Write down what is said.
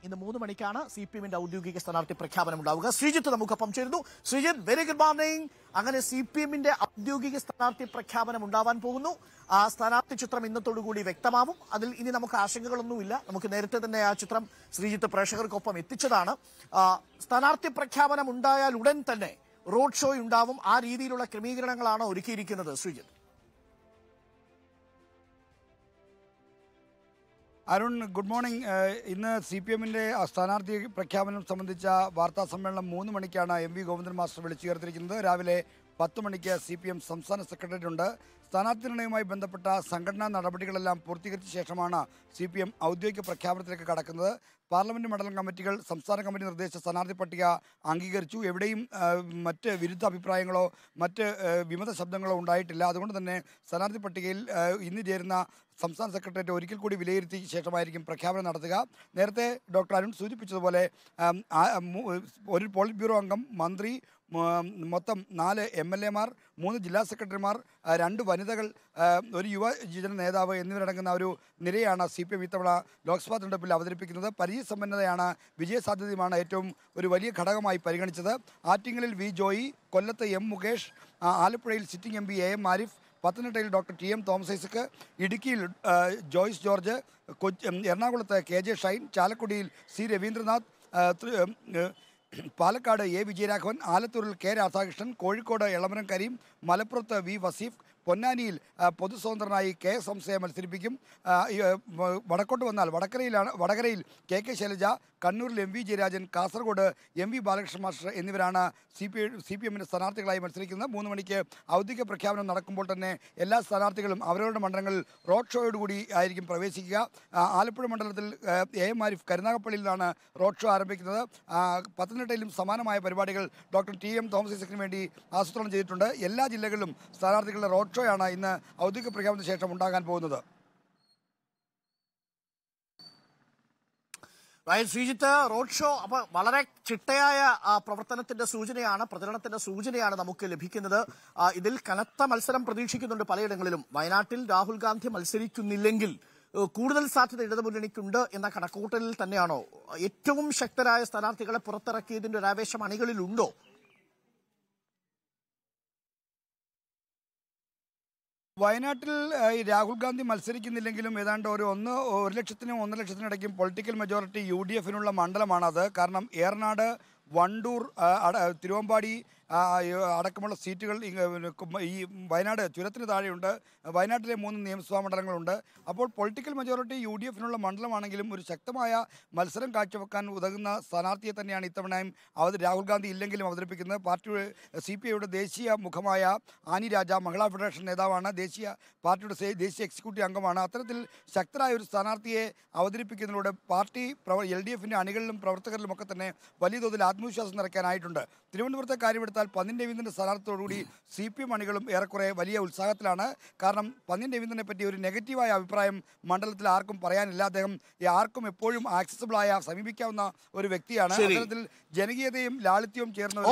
ഇന്ന് 3 മണിക്കാണ് CPM-ന്റെ ഔദ്യോഗിക സ്ഥാനാർത്ഥി പ്രഖ്യാപനം ഉണ്ടാവുക. ശ്രീജിത്ത് നമുക്കൊപ്പം ചേരുന്നു. Sreejith, very good morning. അങ്ങനെ CPM-ന്റെ ഔദ്യോഗിക സ്ഥാനാർത്ഥി പ്രഖ്യാപനം ഉണ്ടാവാൻ പോകുന്നു. ആ സ്ഥാനാർത്ഥി ചിത്രം ഇന്നത്തോടുകൂടി വ്യക്തമാവും. അതിൽ ഇനി നമുക്ക് ആശങ്കകളൊന്നുമില്ല. നമുക്ക് നേരത്തെ തന്നെ ആ ചിത്രം ശ്രീജിത്ത് പ്രേക്ഷകർക്കൊപ്പം എത്തിച്ചതാണ്. സ്ഥാനാർത്ഥി പ്രഖ്യാപനം ഉണ്ടായാൽ ഉടൻ തന്നെ റോഡ് ഷോ ഉണ്ടാവും. ആ രീതിയിലുള്ള ക്രമീകരണങ്ങളാണ് ഒരുക്കിയിരിക്കുന്നത്. ശ്രീജിത്ത്. Arun, good morning. ഇന്ന് CPM-ന്റെ സ്ഥാനാർത്ഥി പ്രഖ്യാപനം സംബന്ധിച്ച വാർത്താ സമ്മേളനം 3 മണിക്കാണ് MV ഗോവിന്ദൻ മാസ്റ്റർ വിളിച്ചു ചേർത്തിരിക്കുന്നത്. രാവിലെ 10 മണിക്ക് CPM സംസ്ഥാന സെക്രട്ടേറിയറ്റ് ഉണ്ട്. സ്ഥാനാർത്ഥി നിർണയവുമായി ബന്ധപ്പെട്ട സംഘടനാ നടപടികളെല്ലാം പൂർത്തീകരിച്ച ശേഷമാണ് CPM ഔദ്യോഗിക പ്രഖ്യാപനത്തിലേക്ക് കടക്കുന്നത്. പാർലമെന്റ് മണ്ഡലം കമ്മിറ്റികൾ സംസ്ഥാന കമ്മിറ്റി നിർദ്ദേശിച്ച സ്ഥാനാർത്ഥി പട്ടിക അംഗീകരിച്ചു. എവിടെയും മറ്റ് വിരുദ്ധ അഭിപ്രായങ്ങളോ മറ്റ് വിമത ശബ്ദങ്ങളോ ഉണ്ടായിട്ടില്ല. അതുകൊണ്ട് തന്നെ സ്ഥാനാർത്ഥി പട്ടികയിൽ ഇന്ന് ചേരുന്ന സംസ്ഥാന സെക്രട്ടേറിയറ്റ് ഒരിക്കൽ കൂടി വിലയിരുത്തിയ ശേഷമായിരിക്കും പ്രഖ്യാപനം നടത്തുക. നേരത്തെ ഡോക്ടർ അരുൺ സൂചിപ്പിച്ചതുപോലെ ഒരു പോളിറ്റ് ബ്യൂറോ അംഗം, മന്ത്രി, മൊത്തം 4 MLA-മാർ, 3 ജില്ലാ സെക്രട്ടറിമാർ, 2 വനിതകൾ, ഒരു യുവജന നേതാവ് എന്നിവരടങ്ങുന്ന ഒരു നിരയാണ് CPM ഇത്തവണ ലോക്സഭാ തെരഞ്ഞെടുപ്പിൽ അവതരിപ്പിക്കുന്നത്. പരിചയസമ്പന്നതയാണ് വിജയസാധ്യതയുമാണ് ഏറ്റവും ഒരു വലിയ ഘടകമായി പരിഗണിച്ചത്. ആറ്റിങ്ങലിൽ V. ജോയി, കൊല്ലത്ത് M. മുകേഷ്, ആലപ്പുഴയിൽ സിറ്റിംഗ് MP AM ആരിഫ്, പത്തനംതിട്ടയിൽ ഡോക്ടർ TM തോമസ് ഐസക്, ഇടുക്കിയിൽ ജോയ്സ് ജോർജ്, എറണാകുളത്ത് KJ ഷൈൻ, ചാലക്കുടിയിൽ C. Ravindranath, Palakkad A. Vijayaraghavan, ആലത്തൂരിൽ K. Radhakrishnan, Kozhikode Elamaram Kareem, മലപ്പുറത്ത് V. വസീഫ്, പൊന്നാനിയിൽ പൊതുസ്വതന്ത്രനായി K. സംശയ മത്സരിപ്പിക്കും. വടക്കോട്ട് വന്നാൽ വടകരയിൽ KK ശൈലജ, കണ്ണൂരിൽ MV Jayarajan, Kasaragod MV Balakrishna master എന്നിവരാണ് CPM-ന്റെ സ്ഥാനാർത്ഥികളായി മത്സരിക്കുന്നത്. 3 മണിക്ക് ഔദ്യോഗിക പ്രഖ്യാപനം നടക്കുമ്പോൾ തന്നെ എല്ലാ സ്ഥാനാർത്ഥികളും അവരവരുടെ മണ്ഡലങ്ങളിൽ റോഡ് ഷോയോടുകൂടി ആയിരിക്കും പ്രവേശിക്കുക. ആലപ്പുഴ മണ്ഡലത്തിൽ AM ആരിഫ് കരുനാഗപ്പള്ളിയിൽ നിന്നാണ് റോഡ് ഷോ ആരംഭിക്കുന്നത്. പത്തനംതിട്ടയിലും സമാനമായ പരിപാടികൾ ഡോക്ടർ TM തോമസ് ഐസക്കിന് വേണ്ടി ആസൂത്രണം ചെയ്തിട്ടുണ്ട്. എല്ലാ ജില്ലകളിലും സ്ഥാനാർത്ഥികളുടെ റോഡ് ഷോയാണ് ഇന്ന് ഔദ്യോഗിക പ്രഖ്യാപനത്തിന് ശേഷം ഉണ്ടാകാൻ പോകുന്നത്. ശ്രീജിത്ത്, റോഡ് ഷോ അപ്പൊ വളരെ ചിട്ടയായ പ്രവർത്തനത്തിന്റെ സൂചനയാണ്, പ്രചരണത്തിന്റെ സൂചനയാണ് നമുക്ക് ലഭിക്കുന്നത്. ഇതിൽ കനത്ത മത്സരം പ്രതീക്ഷിക്കുന്നുണ്ട് പലയിടങ്ങളിലും. വയനാട്ടിൽ രാഹുൽ ഗാന്ധി മത്സരിക്കുന്നില്ലെങ്കിൽ കൂടുതൽ സാധ്യത ഇടതുമുന്നണിക്കുണ്ട് എന്ന കണക്കുകൂട്ടലിൽ തന്നെയാണോ? ഏറ്റവും ശക്തരായ സ്ഥാനാർത്ഥികളെ പുറത്തിറക്കിയതിന്റെ ഒരു ആവേശം അണികളിലുണ്ടോ? വയനാട്ടിൽ രാഹുൽ ഗാന്ധി മത്സരിക്കുന്നില്ലെങ്കിലും ഏതാണ്ട് ഒരു 1 ലക്ഷത്തിനും 1.5 ലക്ഷത്തിനിടയ്ക്കും പൊളിറ്റിക്കൽ മെജോറിറ്റി UDF-നുള്ള മണ്ഡലമാണത്. കാരണം ഏറനാട്, വണ്ടൂർ, തിരുവമ്പാടി അടക്കമുള്ള സീറ്റുകൾ ഈ വയനാട് ചുരത്തിന് താഴെയുണ്ട്. വയനാട്ടിലെ 3 നിയമസഭാ മണ്ഡലങ്ങളുണ്ട്. അപ്പോൾ പൊളിറ്റിക്കൽ മെജോറിറ്റി UDF-നുള്ള മണ്ഡലമാണെങ്കിലും ഒരു ശക്തമായ മത്സരം കാഴ്ചവെക്കാൻ ഉതകുന്ന സ്ഥാനാർത്ഥിയെ തന്നെയാണ് ഇത്തവണയും രാഹുൽ ഗാന്ധി ഇല്ലെങ്കിലും അവതരിപ്പിക്കുന്നത്. CPI-യുടെ ദേശീയ മുഖമായ ആനി രാജ മഹിളാ ഫെഡറേഷൻ നേതാവാണ്, പാർട്ടിയുടെ ദേശീയ എക്സിക്യൂട്ടീവ് അംഗമാണ്. അത്തരത്തിൽ ശക്തരായ ഒരു സ്ഥാനാർത്ഥിയെ അവതരിപ്പിക്കുന്നതിലൂടെ പാർട്ടി LDF-ന്റെ അണികളിലും പ്രവർത്തകരിലുമൊക്കെ തന്നെ വലിയ തോതിൽ ആത്മവിശ്വാസം നിറയ്ക്കാനായിട്ടുണ്ട്. തിരുവനന്തപുരത്തെ കാര്യമെടുത്താൽ പന്ന്യൻ രവീന്ദ്രൻ്റെ സ്ഥാനാർത്ഥിയോടുകൂടി CPM അണികളും ഏറെക്കുറെ വലിയ ഉത്സാഹത്തിലാണ്. കാരണം പന്ന്യൻ രവീന്ദ്രനെ പറ്റി ഒരു നെഗറ്റീവായ അഭിപ്രായം മണ്ഡലത്തിൽ ആർക്കും പറയാനില്ല. അദ്ദേഹം ആർക്കും എപ്പോഴും ആക്സസിബിളായ സമീപിക്കാവുന്ന ഒരു വ്യക്തിയാണ്. അത്തരത്തിൽ ജനകീയതയും ലാളിത്യവും ചേർന്ന